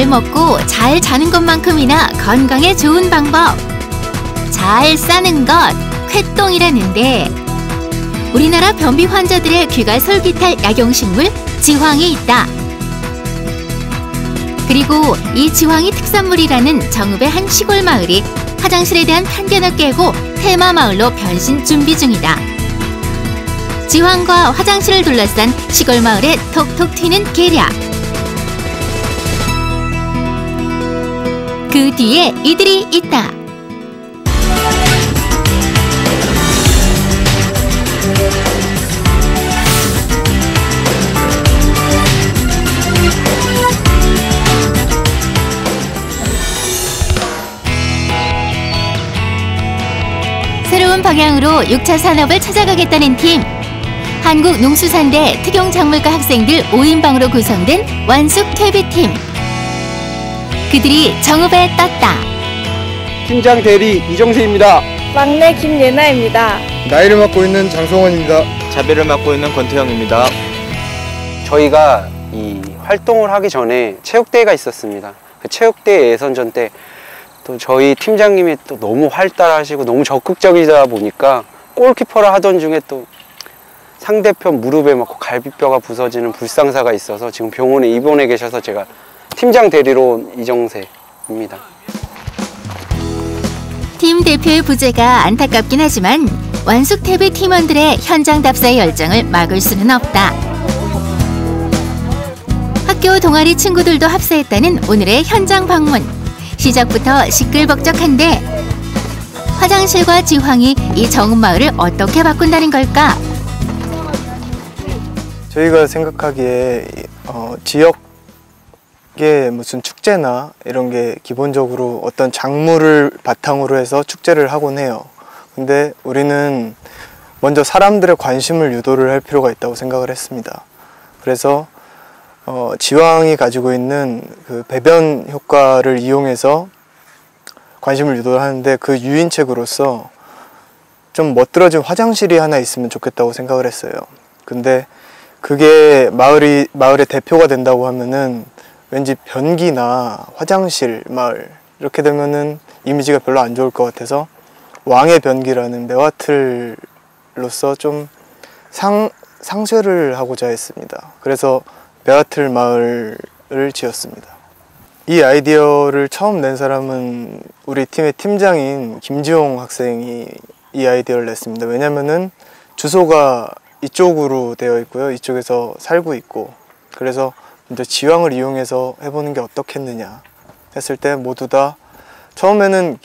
잘 먹고 잘 자는 것만큼이나 건강에 좋은 방법. 잘 싸는 것, 쾌똥이라는데 우리나라 변비 환자들의 귀가 솔깃할 약용식물 지황이 있다. 그리고 이 지황이 특산물이라는 정읍의 한 시골 마을이 화장실에 대한 편견을 깨고 테마 마을로 변신 준비 중이다. 지황과 화장실을 둘러싼 시골 마을에 톡톡 튀는 계략. 그 뒤에 이들이 있다. 새로운 방향으로 6차 산업을 찾아가겠다는 팀. 한국농수산대 특용작물과 학생들 5인방으로 구성된 완숙퇴비팀. 그들이 정읍에 떴다. 팀장 대리 이정세입니다. 막내 김예나입니다. 나이를 맡고 있는 장성원입니다. 자비를 맡고 있는 권태영입니다. 저희가 이 활동을 하기 전에 체육대회가 있었습니다. 그 체육대회 예선전 때 또 저희 팀장님이 또 너무 활달하시고 너무 적극적이다 보니까 골키퍼를 하던 중에 또 상대편 무릎에 맞고 갈비뼈가 부서지는 불상사가 있어서 지금 병원에 입원해 계셔서 제가 팀장 대리로 온 이정세입니다. 팀 대표의 부재가 안타깝긴 하지만 완숙퇴비 팀원들의 현장 답사의 열정을 막을 수는 없다. 학교 동아리 친구들도 합세했다는 오늘의 현장 방문. 시작부터 시끌벅적한데 화장실과 지황이 이 정읍 마을을 어떻게 바꾼다는 걸까? 저희가 생각하기에 지역의 무슨 축제나 이런 게 기본적으로 어떤 작물을 바탕으로 해서 축제를 하곤 해요. 근데 우리는 먼저 사람들의 관심을 유도를 할 필요가 있다고 생각을 했습니다. 그래서 지황이 가지고 있는 그 배변 효과를 이용해서 관심을 유도하는데 그 유인책으로서 좀 멋들어진 화장실이 하나 있으면 좋겠다고 생각을 했어요. 근데 그게 마을의 대표가 된다고 하면은 왠지 변기나 화장실 마을 이렇게 되면은 이미지가 별로 안 좋을 것 같아서 왕의 변기라는 매화틀로서 좀 상쇄를 하고자 했습니다. 그래서 매화틀 마을을 지었습니다. 이 아이디어를 처음 낸 사람은 우리 팀의 팀장인 김지용 학생이 이 아이디어를 냈습니다. 왜냐면은 주소가 이쪽으로 되어 있고요. 이쪽에서 살고 있고 그래서 먼저 지황을 이용해서 해보는 게 어떻겠느냐 했을 때 모두 다 처음에는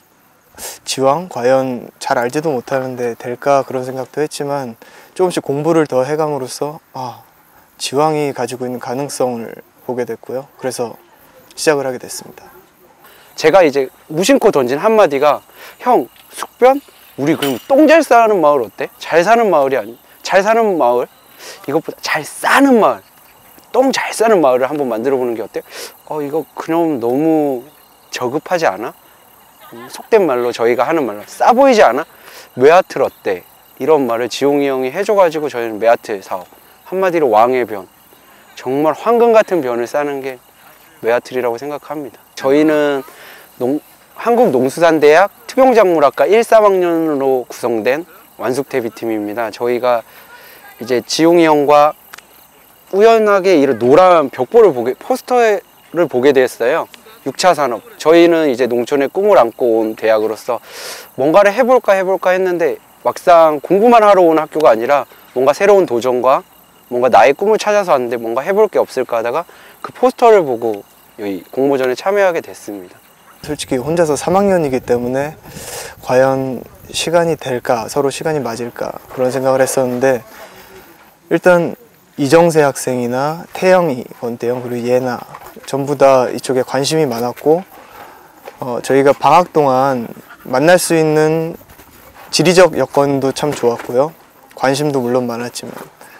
지황? 과연 잘 알지도 못하는데 될까 그런 생각도 했지만 조금씩 공부를 더 해감으로써 지황이 가지고 있는 가능성을 보게 됐고요. 그래서 시작을 하게 됐습니다. 제가 이제 무심코 던진 한마디가 형 숙변? 우리 그럼 똥 잘 싸는 마을 어때? 잘 사는 마을이 아니 잘 사는 마을? 이것보다 잘 싸는 마을 똥 잘 싸는 마을을 한번 만들어 보는 게 어때? 이거 그럼 너무 저급하지 않아? 속된 말로 저희가 하는 말로 싸 보이지 않아? 매화틀 어때? 이런 말을 지용이 형이 해줘가지고 저희는 매화틀 사업 한마디로 왕의 변 정말 황금 같은 변을 싸는 게 매화틀이라고 생각합니다. 저희는 한국농수산대학 특용작물학과 1, 3학년으로 구성된 완숙퇴비팀입니다. 저희가 이제 지용이 형과 우연하게 이런 노란 포스터를 보게 됐어요. 6차 산업. 저희는 이제 농촌의 꿈을 안고 온 대학으로서 뭔가를 해볼까 했는데 막상 공부만 하러 온 학교가 아니라 뭔가 새로운 도전과 뭔가 나의 꿈을 찾아서 왔는데 뭔가 해볼 게 없을까 하다가 그 포스터를 보고 여기 공모전에 참여하게 됐습니다. 솔직히 혼자서 3학년이기 때문에 과연 시간이 될까, 서로 시간이 맞을까 그런 생각을 했었는데 일단 이정세 학생이나 태영이, 권태영 그리고 예나 전부 다 이쪽에 관심이 많았고 저희가 방학 동안 만날 수 있는 지리적 여건도 참 좋았고요. 관심도 물론 많았지만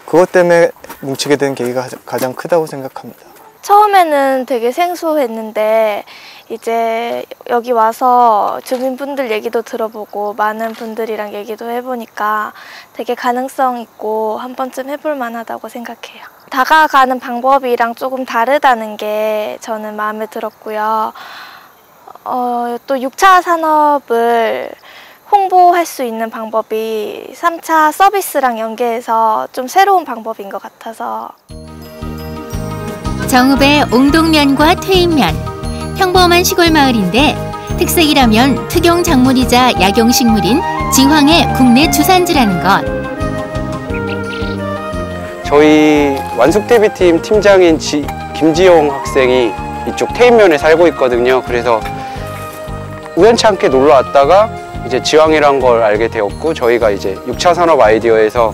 그것 때문에 뭉치게 된 계기가 가장 크다고 생각합니다. 처음에는 되게 생소했는데 이제 여기 와서 주민분들 얘기도 들어보고 많은 분들이랑 얘기도 해보니까 되게 가능성 있고 한 번쯤 해볼 만하다고 생각해요. 다가가는 방법이랑 조금 다르다는 게 저는 마음에 들었고요. 또 6차 산업을 홍보할 수 있는 방법이 3차 서비스랑 연계해서 좀 새로운 방법인 것 같아서. 정읍의 옹동면과 퇴임면, 평범한 시골 마을인데 특색이라면 특용작물이자 약용식물인 지황의 국내 주산지라는 것. 저희 완숙대비팀 팀장인 김지용 학생이 이쪽 퇴임면에 살고 있거든요. 그래서 우연치 않게 놀러 왔다가 이제 지황이란 걸 알게 되었고, 저희가 이제 6차 산업 아이디어에서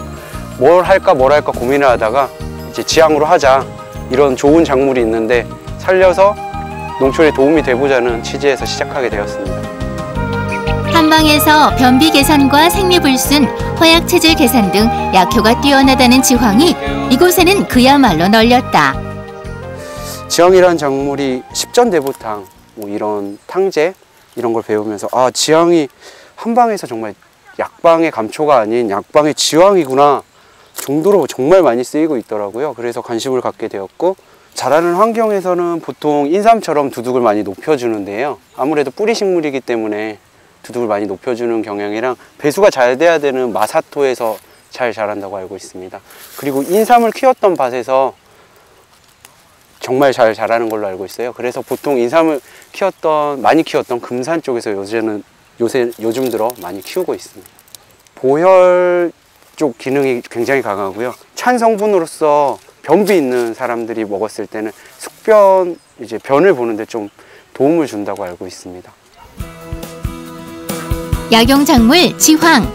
뭘 할까 고민을 하다가 이제 지황으로 하자, 이런 좋은 작물이 있는데 살려서 농촌에 도움이 돼보자는 취지에서 시작하게 되었습니다. 한방에서 변비 개선과 생리불순, 허약체질 개선 등 약효가 뛰어나다는 지황이 이곳에는 그야말로 널렸다. 지황이란 작물이 십전대보탕, 뭐 이런 탕제 이런 걸 배우면서 지황이 한방에서 정말 약방의 감초가 아닌 약방의 지황이구나 정도로 정말 많이 쓰이고 있더라고요. 그래서 관심을 갖게 되었고, 자라는 환경에서는 보통 인삼처럼 두둑을 많이 높여주는데요. 아무래도 뿌리 식물이기 때문에 두둑을 많이 높여주는 경향이랑 배수가 잘 돼야 되는 마사토에서 잘 자란다고 알고 있습니다. 그리고 인삼을 키웠던 밭에서 정말 잘 자라는 걸로 알고 있어요. 그래서 보통 인삼을 많이 키웠던 금산 쪽에서 요즘 들어 많이 키우고 있습니다. 보혈 쪽 기능이 굉장히 강하고요. 찬 성분으로서 변비 있는 사람들이 먹었을 때는 숙변, 이제 변을 보는데 좀 도움을 준다고 알고 있습니다. 약용작물 지황.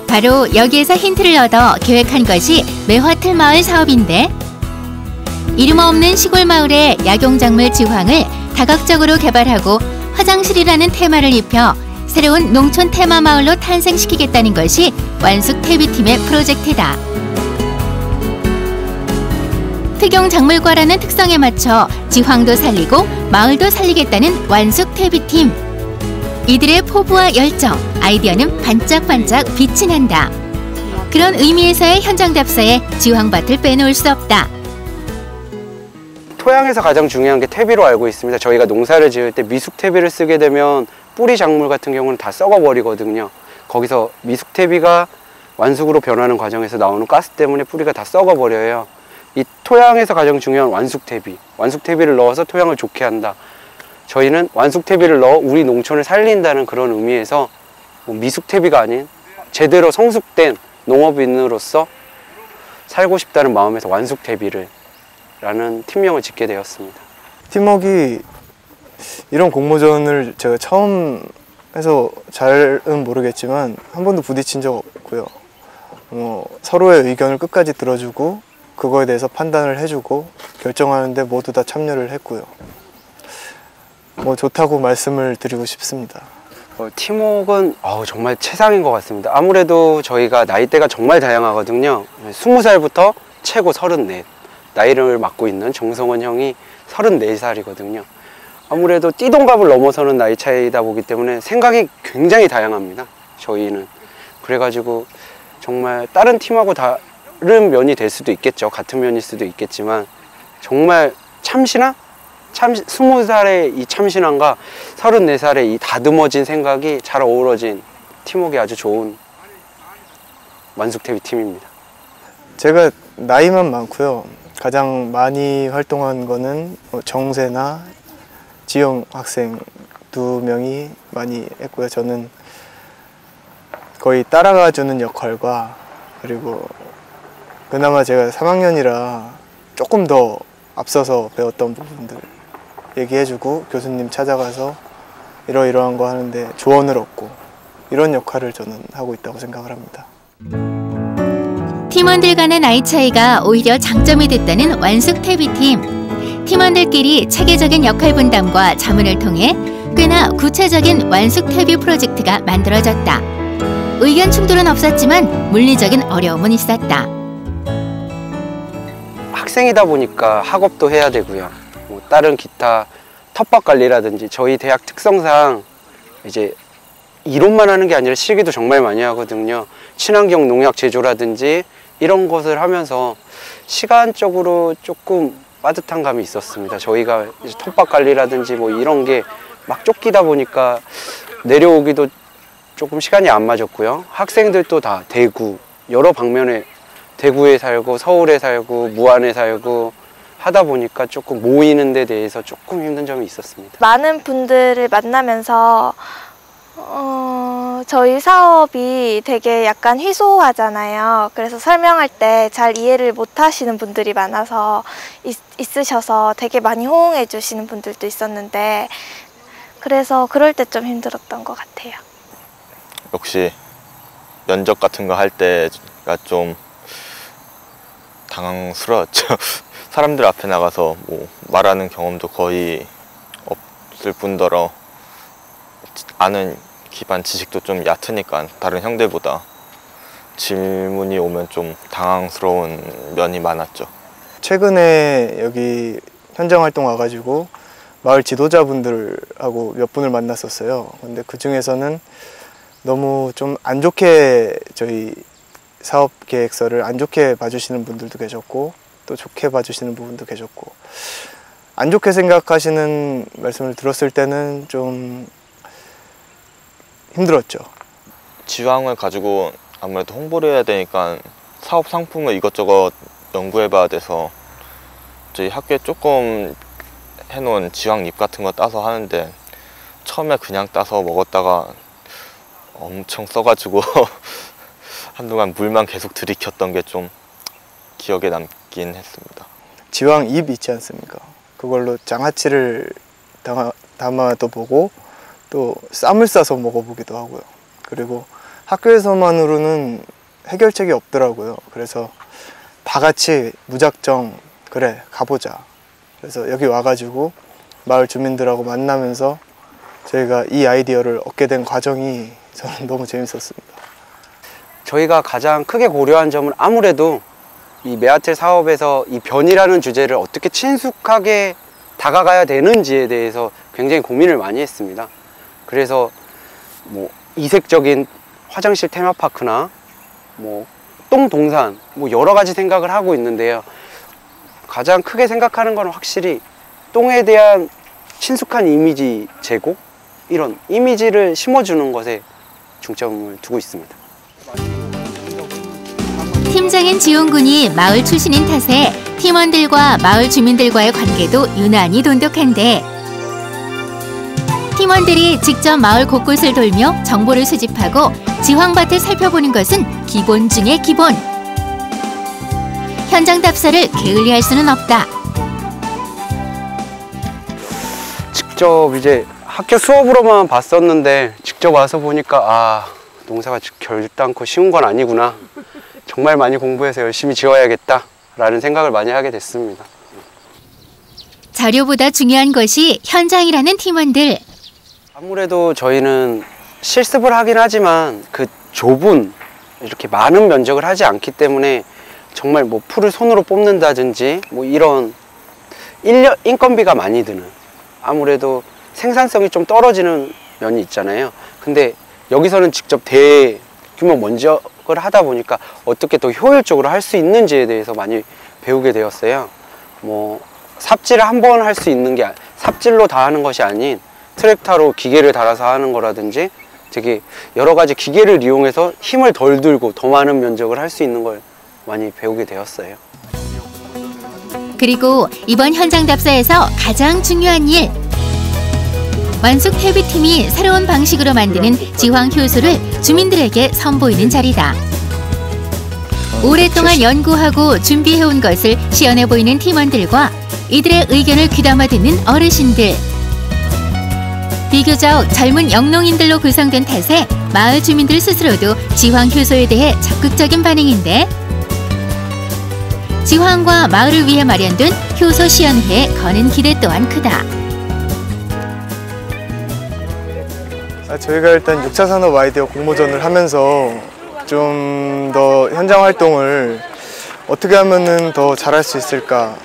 바로 여기에서 힌트를 얻어 계획한 것이 매화틀마을 사업인데, 이름 없는 시골 마을의 약용작물 지황을 다각적으로 개발하고 화장실이라는 테마를 입혀 새로운 농촌 테마 마을로 탄생시키겠다는 것이 완숙태비팀의 프로젝트다. 특용작물과라는 특성에 맞춰 지황도 살리고 마을도 살리겠다는 완숙태비팀. 이들의 포부와 열정, 아이디어는 반짝반짝 빛이 난다. 그런 의미에서의 현장 답사에 지황밭을 빼놓을 수 없다. 토양에서 가장 중요한 게 퇴비로 알고 있습니다. 저희가 농사를 지을 때 미숙퇴비를 쓰게 되면 뿌리 작물 같은 경우는 다 썩어버리거든요. 거기서 미숙퇴비가 완숙으로 변하는 과정에서 나오는 가스 때문에 뿌리가 다 썩어버려요. 이 토양에서 가장 중요한 완숙퇴비를 넣어서 토양을 좋게 한다. 저희는 완숙퇴비를 넣어 우리 농촌을 살린다는 그런 의미에서 미숙퇴비가 아닌 제대로 성숙된 농업인으로서 살고 싶다는 마음에서 완숙퇴비를 라는 팀명을 짓게 되었습니다. 팀워크가 이런 공모전을 제가 처음 해서 잘은 모르겠지만 한 번도 부딪힌 적 없고요. 서로의 의견을 끝까지 들어주고 그거에 대해서 판단을 해주고 결정하는데 모두 다 참여를 했고요. 좋다고 말씀을 드리고 싶습니다. 팀워크는 정말 최상인 것 같습니다. 아무래도 저희가 나이대가 정말 다양하거든요. 20살부터 최고 34. 나이를 맡고 있는 정성원 형이 34살이거든요. 아무래도 띠동갑을 넘어서는 나이 차이다 보기 때문에 생각이 굉장히 다양합니다. 저희는. 그래가지고 정말 다른 팀하고 다른 면이 될 수도 있겠죠. 같은 면일 수도 있겠지만 정말 20살의 이 참신함과 34살의 이 다듬어진 생각이 잘 어우러진 팀워크가 아주 좋은 완숙태비 팀입니다. 제가 나이만 많고요. 가장 많이 활동한 거는 정세나 지영 학생 두 명이 많이 했고요. 저는 거의 따라가주는 역할과, 그리고 그나마 제가 3학년이라 조금 더 앞서서 배웠던 부분들 얘기해주고 교수님 찾아가서 이러이러한 거 하는데 조언을 얻고, 이런 역할을 저는 하고 있다고 생각을 합니다. 팀원들 간의 나이 차이가 오히려 장점이 됐다는 완숙태비팀. 팀원들끼리 체계적인 역할 분담과 자문을 통해 꽤나 구체적인 완숙태비 프로젝트가 만들어졌다. 의견 충돌은 없었지만 물리적인 어려움은 있었다. 학생이다 보니까 학업도 해야 되고요. 다른 기타 텃밭 관리라든지 저희 대학 특성상 이제 이론만 하는 게 아니라 실기도 정말 많이 하거든요. 친환경 농약 제조라든지 이런 것을 하면서 시간적으로 조금 빠듯한 감이 있었습니다. 저희가 이제 텃밭 관리라든지 뭐 이런 게 막 쫓기다 보니까 내려오기도 조금 시간이 안 맞았고요. 학생들도 다 대구, 여러 방면에 대구에 살고 서울에 살고 무안에 살고 하다 보니까 조금 모이는 데 대해서 조금 힘든 점이 있었습니다. 많은 분들을 만나면서 저희 사업이 되게 약간 희소하잖아요. 그래서 설명할 때 잘 이해를 못 하시는 분들이 많아서 있으셔서 되게 많이 호응해 주시는 분들도 있었는데, 그래서 그럴 때 좀 힘들었던 것 같아요. 역시 면접 같은 거 할 때가 좀 당황스러웠죠. 사람들 앞에 나가서 뭐 말하는 경험도 거의 없을 뿐더러 아는 기반 지식도 좀 얕으니까 다른 형들보다 질문이 오면 좀 당황스러운 면이 많았죠. 최근에 여기 현장 활동 와가지고 마을 지도자분들하고 몇 분을 만났었어요. 근데 그 중에서는 너무 좀 안 좋게 저희 사업 계획서를 안 좋게 봐주시는 분들도 계셨고, 또 좋게 봐주시는 부분도 계셨고, 안 좋게 생각하시는 말씀을 들었을 때는 좀 힘들었죠. 지황을 가지고 아무래도 홍보를 해야 되니까 사업 상품을 이것저것 연구해 봐야 돼서 저희 학교에 조금 해놓은 지황잎 같은 거 따서 하는데 처음에 그냥 따서 먹었다가 엄청 써가지고 한동안 물만 계속 들이켰던 게 좀 기억에 남긴 했습니다. 지황잎 있지 않습니까? 그걸로 장아찌를 담아도 보고 또 쌈을 싸서 먹어보기도 하고요. 그리고 학교에서만으로는 해결책이 없더라고요. 그래서 다 같이 무작정 그래 가보자. 그래서 여기 와가지고 마을 주민들하고 만나면서 저희가 이 아이디어를 얻게 된 과정이 저는 너무 재밌었습니다. 저희가 가장 크게 고려한 점은 아무래도 이 메아틀 사업에서 이 변이라는 주제를 어떻게 친숙하게 다가가야 되는지에 대해서 굉장히 고민을 많이 했습니다. 그래서 뭐 이색적인 화장실 테마파크나 뭐 똥동산 뭐 여러 가지 생각을 하고 있는데요. 가장 크게 생각하는 건 확실히 똥에 대한 친숙한 이미지 제고, 이런 이미지를 심어주는 것에 중점을 두고 있습니다. 팀장인 지용 군이 마을 출신인 탓에 팀원들과 마을 주민들과의 관계도 유난히 돈독한데, 팀원들이 직접 마을 곳곳을 돌며 정보를 수집하고 지황밭을 살펴보는 것은 기본 중의 기본. 현장 답사를 게을리할 수는 없다. 직접 이제 학교 수업으로만 봤었는데 직접 와서 보니까 농사가 결단코 쉬운 건 아니구나. 정말 많이 공부해서 열심히 지어야겠다 라는 생각을 많이 하게 됐습니다. 자료보다 중요한 것이 현장이라는 팀원들. 아무래도 저희는 실습을 하긴 하지만 그 좁은 이렇게 많은 면적을 하지 않기 때문에 정말 뭐 풀을 손으로 뽑는다든지 뭐 이런 인건비가 많이 드는, 아무래도 생산성이 좀 떨어지는 면이 있잖아요. 근데 여기서는 직접 대규모 면적을 하다 보니까 어떻게 더 효율적으로 할 수 있는지에 대해서 많이 배우게 되었어요. 뭐 삽질을 한 번 할 수 있는 게 삽질로 다 하는 것이 아닌 트랙터로 기계를 달아서 하는 거라든지 되게 여러 가지 기계를 이용해서 힘을 덜 들고 더 많은 면적을 할 수 있는 걸 많이 배우게 되었어요. 그리고 이번 현장 답사에서 가장 중요한 일. 완숙 퇴비팀이 새로운 방식으로 만드는 지황 효소를 주민들에게 선보이는 자리다. 오랫동안 연구하고 준비해온 것을 시연해 보이는 팀원들과 이들의 의견을 귀담아 듣는 어르신들. 비교적 젊은 영농인들로 구성된 탓에 마을 주민들 스스로도 지황 효소에 대해 적극적인 반응인데, 지황과 마을을 위해 마련된 효소 시연회에 거는 기대 또한 크다. 저희가 일단 6차 산업 아이디어 공모전을 하면서 좀 더 현장 활동을 어떻게 하면은 더 잘할 수 있을까,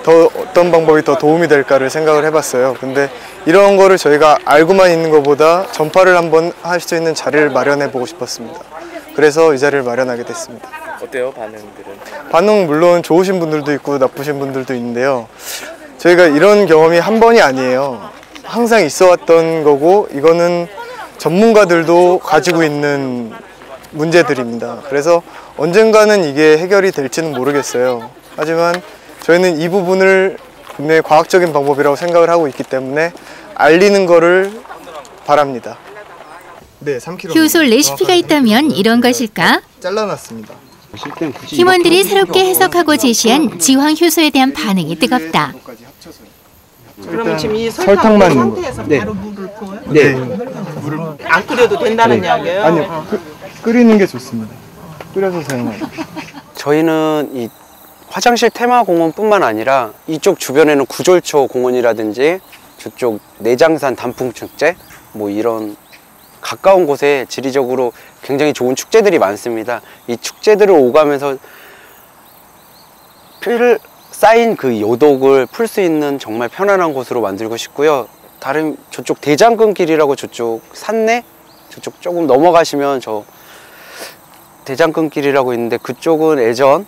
더 어떤 방법이 더 도움이 될까를 생각을 해봤어요. 근데 이런 거를 저희가 알고만 있는 것보다 전파를 한번 할 수 있는 자리를 마련해 보고 싶었습니다. 그래서 이 자리를 마련하게 됐습니다. 어때요, 반응들은? 반응 물론 좋으신 분들도 있고 나쁘신 분들도 있는데요. 저희가 이런 경험이 한 번이 아니에요. 항상 있어 왔던 거고 이거는 전문가들도 가지고 있는 문제들입니다. 그래서 언젠가는 이게 해결이 될지는 모르겠어요. 하지만 저희는 이 부분을 분명히 과학적인 방법이라고 생각을 하고 있기 때문에 알리는 거를 바랍니다. 네, 3kg. 효소 레시피가 있다면 이런 것일까? 잘라놨습니다. 팀원들이 새롭게 해석하고 제시한 지황 효소에 대한 반응이 뜨겁다. 그러면 지금 이 설탕만 설탕 넣는 상태에서 네. 바로 물을 부어요? 네. 물을 안 끓여도 된다는 이야기예요? 아니요. 끓이는 게 좋습니다. 끓여서 사용하는. 저희는 이 화장실 테마공원뿐만 아니라 이쪽 주변에는 구절초 공원이라든지 저쪽 내장산 단풍축제 뭐 이런 가까운 곳에 지리적으로 굉장히 좋은 축제들이 많습니다. 이 축제들을 오가면서 피를 쌓인 그 요독을 풀 수 있는 정말 편안한 곳으로 만들고 싶고요. 다른 저쪽 대장금길이라고 저쪽 산내 저쪽 조금 넘어가시면 저 대장금길이라고 있는데 그쪽은 예전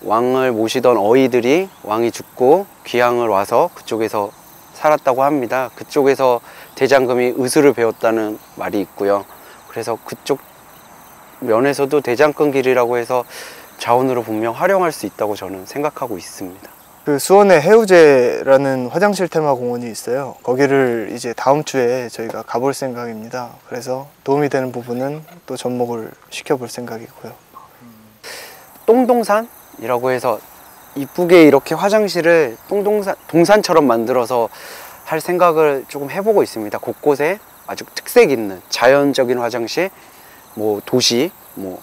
왕을 모시던 어이들이 왕이 죽고 귀향을 와서 그쪽에서 살았다고 합니다. 그쪽에서 대장금이 의술을 배웠다는 말이 있고요. 그래서 그쪽 면에서도 대장금길이라고 해서 자원으로 분명 활용할 수 있다고 저는 생각하고 있습니다. 그 수원에 해우제라는 화장실 테마 공원이 있어요. 거기를 이제 다음 주에 저희가 가볼 생각입니다. 그래서 도움이 되는 부분은 또 접목을 시켜볼 생각이고요. 똥동산이라고 해서 이쁘게 이렇게 화장실을 동산처럼 만들어서 할 생각을 조금 해보고 있습니다. 곳곳에 아주 특색 있는 자연적인 화장실, 뭐 도시, 뭐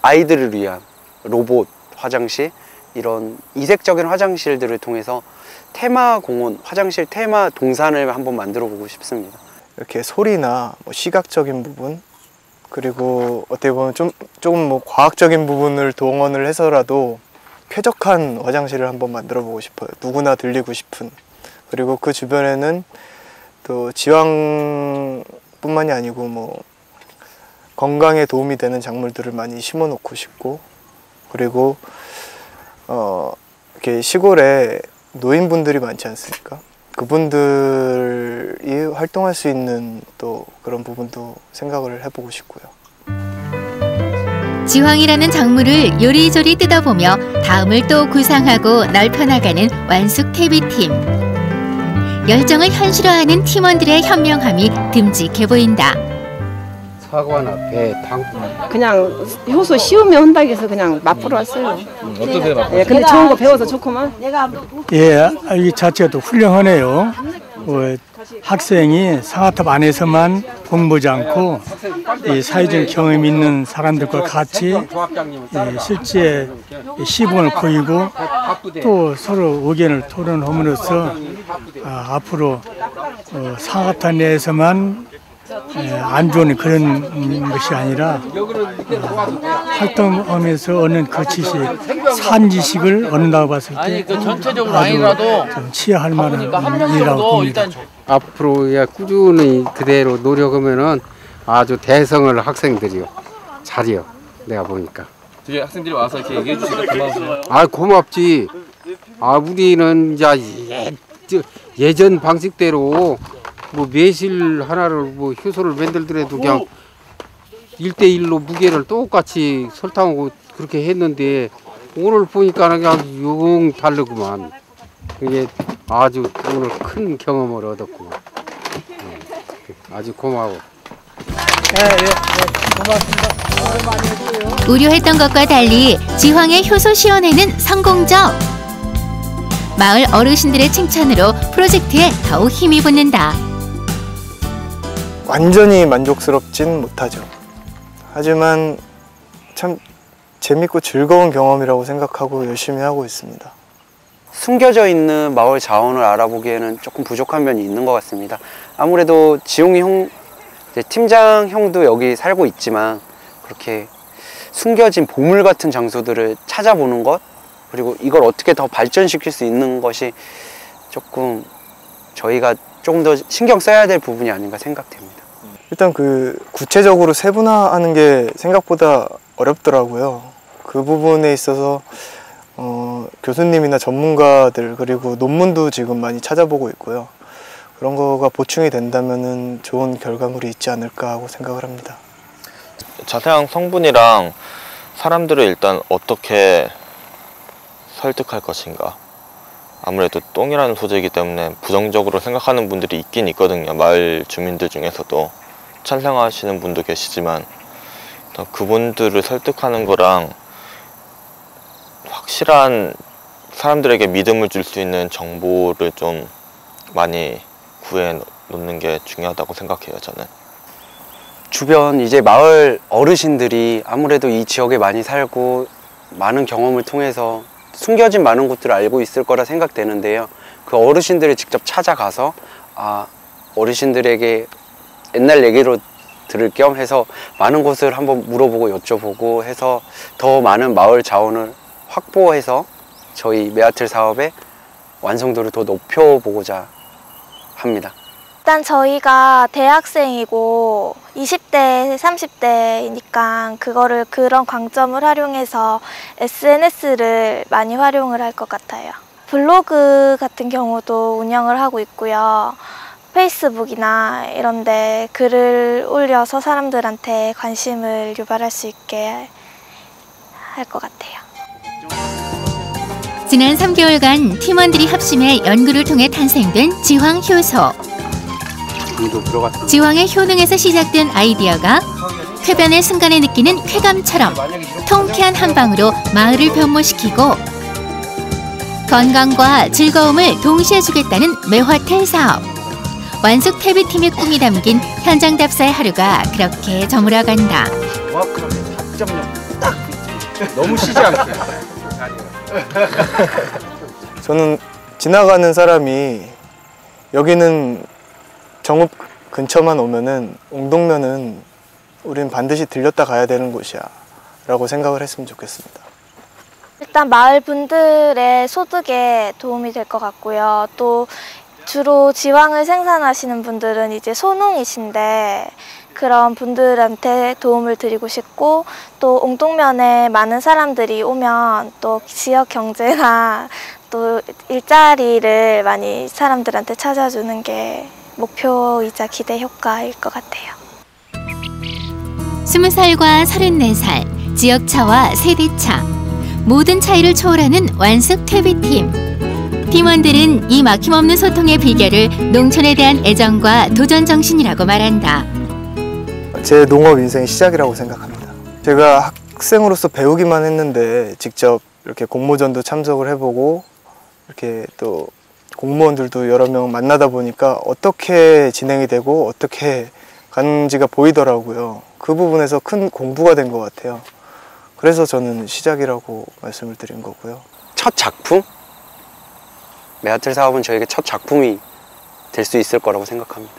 아이들을 위한 로봇 화장실, 이런 이색적인 화장실들을 통해서 테마 공원, 화장실 테마 동산을 한번 만들어 보고 싶습니다. 이렇게 소리나 뭐 시각적인 부분, 그리고 어떻게 보면 조금 뭐 과학적인 부분을 동원을 해서라도 쾌적한 화장실을 한번 만들어 보고 싶어요. 누구나 들리고 싶은. 그리고 그 주변에는 또 지황뿐만이 아니고 뭐 건강에 도움이 되는 작물들을 많이 심어 놓고 싶고, 그리고 이렇게 시골에 노인분들이 많지 않습니까? 그분들이 활동할 수 있는 또 그런 부분도 생각을 해보고 싶고요. 지황이라는 작물을 요리조리 뜯어보며 다음을 또 구상하고 넓혀나가는 완숙 퇴비팀. 열정을 현실화하는 팀원들의 현명함이 듬직해 보인다. 사과나 배, 당 그냥 효소 씌우면 한다고 해서 그냥 맛보러 왔어요. 어떠세요? 예, 근데 좋은 거 배워서 좋구만. 예, 이 자체가 또 훌륭하네요. 학생이 상아탑 안에서만 공부하지 않고 이 사회적 경험 있는 사람들과 같이 실제 시범을 보이고 또 서로 의견을 토론함으로써 앞으로 상아탑 내에서만 안 좋은 그런 것이 아니라 활동하면서 얻는 그 지식, 산 지식을 얻는다고 봤을 때 전체적으로 아주 아니라도 좀 치여할 만한 일이라고 봅니다. 앞으로 꾸준히 그대로 노력하면은 아주 대성을 학생들이요 잘해요. 내가 보니까. 저희 학생들이 와서 이렇게 얘기해 주시니까 고마워요. 아 고맙지. 아 우리는 이제 예전 방식대로 뭐 매실 하나를 뭐 효소를 만들더라도 그냥 1대1로 무게를 똑같이 설탕하고 그렇게 했는데 오늘 보니까 그냥 영 다르구만. 이게 아주 오늘 큰 경험을 얻었고 아주 고마워. 고맙습니다. 우려했던 것과 달리 지황의 효소 시연회는 성공적. 마을 어르신들의 칭찬으로 프로젝트에 더욱 힘이 붙는다. 완전히 만족스럽진 못하죠. 하지만 참 재밌고 즐거운 경험이라고 생각하고 열심히 하고 있습니다. 숨겨져 있는 마을 자원을 알아보기에는 조금 부족한 면이 있는 것 같습니다. 아무래도 지용이 형, 팀장 형도 여기 살고 있지만 그렇게 숨겨진 보물 같은 장소들을 찾아보는 것, 그리고 이걸 어떻게 더 발전시킬 수 있는 것이 조금 저희가 조금 더 신경 써야 될 부분이 아닌가 생각됩니다. 일단 그 구체적으로 세분화하는 게 생각보다 어렵더라고요. 그 부분에 있어서 교수님이나 전문가들 그리고 논문도 지금 많이 찾아보고 있고요. 그런 거가 보충이 된다면은 좋은 결과물이 있지 않을까 하고 생각을 합니다. 자세한 성분이랑 사람들을 일단 어떻게 설득할 것인가. 아무래도 똥이라는 소재이기 때문에 부정적으로 생각하는 분들이 있긴 있거든요. 마을 주민들 중에서도 찬성하시는 분도 계시지만 그분들을 설득하는 거랑 확실한 사람들에게 믿음을 줄 수 있는 정보를 좀 많이 구해 놓는 게 중요하다고 생각해요, 저는. 주변 이제 마을 어르신들이 아무래도 이 지역에 많이 살고 많은 경험을 통해서 숨겨진 많은 것들을 알고 있을 거라 생각되는데요. 그 어르신들을 직접 찾아가서 어르신들에게 옛날 얘기로 들을 겸 해서 많은 것을 한번 물어보고 여쭤보고 해서 더 많은 마을 자원을 확보해서 저희 메아틀 사업의 완성도를 더 높여보고자 합니다. 일단 저희가 대학생이고 20대, 30대이니까 그런 강점을 활용해서 SNS를 많이 활용을 할 것 같아요. 블로그 같은 경우도 운영을 하고 있고요. 페이스북이나 이런 데 글을 올려서 사람들한테 관심을 유발할 수 있게 할 것 같아요. 지난 3개월간 팀원들이 합심해 연구를 통해 탄생된 지황효소. 지황의 효능에서 시작된 아이디어가 쾌변의 순간에 느끼는 쾌감처럼 통쾌한 한 방으로 마을을 변모시키고 건강과 즐거움을 동시에 주겠다는 매화텔 사업. 완숙 태비팀의 꿈이 담긴 현장 답사의 하루가 그렇게 저물어간다. 정확하게 4.0 딱 너무 쉬지 않게. 저는 지나가는 사람이 여기는 정읍 근처만 오면은 옹동면은 우린 반드시 들렸다 가야 되는 곳이야 라고 생각을 했으면 좋겠습니다. 일단 마을 분들의 소득에 도움이 될 것 같고요. 또 주로 지황을 생산하시는 분들은 이제 소농이신데 그런 분들한테 도움을 드리고 싶고 또 옹동면에 많은 사람들이 오면 또 지역 경제나 또 일자리를 많이 사람들한테 찾아주는 게 목표이자 기대 효과일 것 같아요. 20살과 34살, 지역차와 세대차, 모든 차이를 초월하는 완숙 퇴비팀. 팀원들은 이 막힘없는 소통의 비결을 농촌에 대한 애정과 도전 정신이라고 말한다. 제 농업 인생의 시작이라고 생각합니다. 제가 학생으로서 배우기만 했는데 직접 이렇게 공모전도 참석을 해보고 이렇게 또 공무원들도 여러 명 만나다 보니까 어떻게 진행이 되고 어떻게 가는지가 보이더라고요. 그 부분에서 큰 공부가 된 것 같아요. 그래서 저는 시작이라고 말씀을 드린 거고요. 첫 작품? 메아틀 사업은 저에게 첫 작품이 될 수 있을 거라고 생각합니다.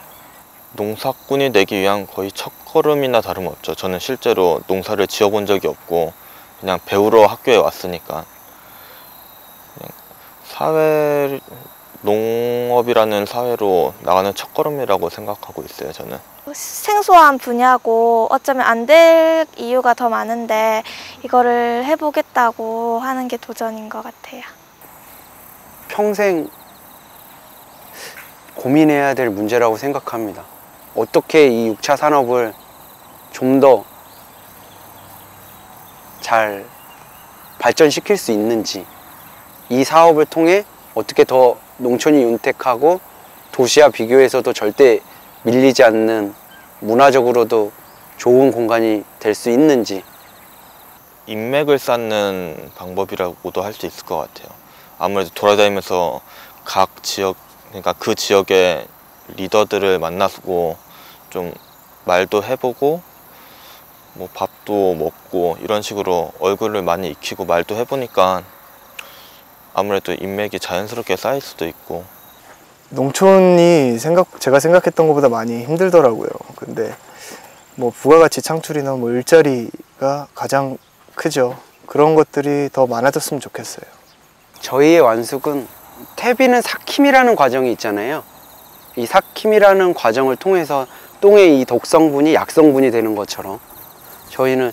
농사꾼이 되기 위한 거의 첫걸음이나 다름없죠. 저는 실제로 농사를 지어본 적이 없고 그냥 배우러 학교에 왔으니까 그냥 농업이라는 사회로 나가는 첫걸음이라고 생각하고 있어요, 저는. 생소한 분야고 어쩌면 안 될 이유가 더 많은데 이거를 해보겠다고 하는 게 도전인 것 같아요. 평생 고민해야 될 문제라고 생각합니다. 어떻게 이 6차 산업을 좀 더 잘 발전시킬 수 있는지, 이 사업을 통해 어떻게 더 농촌이 윤택하고 도시와 비교해서도 절대 밀리지 않는 문화적으로도 좋은 공간이 될 수 있는지. 인맥을 쌓는 방법이라고도 할 수 있을 것 같아요. 아무래도 돌아다니면서 각 지역, 그러니까 그 지역의 리더들을 만나고 좀 말도 해보고 뭐 밥도 먹고 이런 식으로 얼굴을 많이 익히고 말도 해보니까 아무래도 인맥이 자연스럽게 쌓일 수도 있고. 농촌이 제가 생각했던 것보다 많이 힘들더라고요. 근데 뭐 부가가치 창출이나 뭐 일자리가 가장 크죠. 그런 것들이 더 많아졌으면 좋겠어요. 저희의 완숙은 퇴비는 삭힘이라는 과정이 있잖아요. 이 삭힘이라는 과정을 통해서 똥의 이 독성분이 약성분이 되는 것처럼 저희는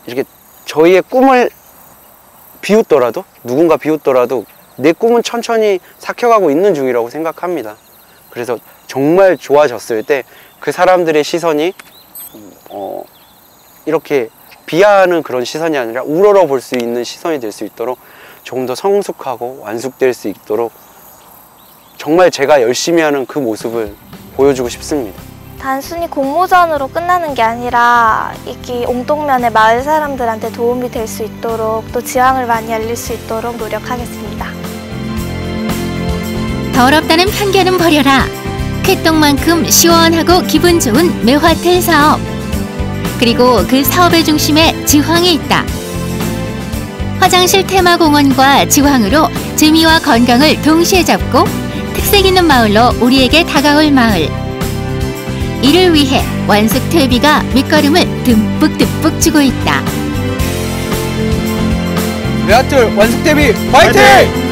이렇게 저희의 꿈을 비웃더라도 누군가 비웃더라도 내 꿈은 천천히 삭혀가고 있는 중이라고 생각합니다. 그래서 정말 좋아졌을 때 그 사람들의 시선이 이렇게 비하하는 그런 시선이 아니라 우러러 볼 수 있는 시선이 될 수 있도록 조금 더 성숙하고 완숙될 수 있도록 정말 제가 열심히 하는 그 모습을 보여주고 싶습니다. 단순히 공모전으로 끝나는 게 아니라 이 옹동면의 마을 사람들한테 도움이 될 수 있도록 또 지향을 많이 알릴 수 있도록 노력하겠습니다. 더럽다는 편견은 버려라. 쾌똥만큼 시원하고 기분 좋은 매화틀 사업. 그리고 그 사업의 중심에 지황이 있다. 화장실 테마공원과 지황으로 재미와 건강을 동시에 잡고 특색 있는 마을로 우리에게 다가올 마을. 이를 위해 완숙TV가 밑거름을 듬뿍 주고 있다. 매화틀 완숙TV 화이팅!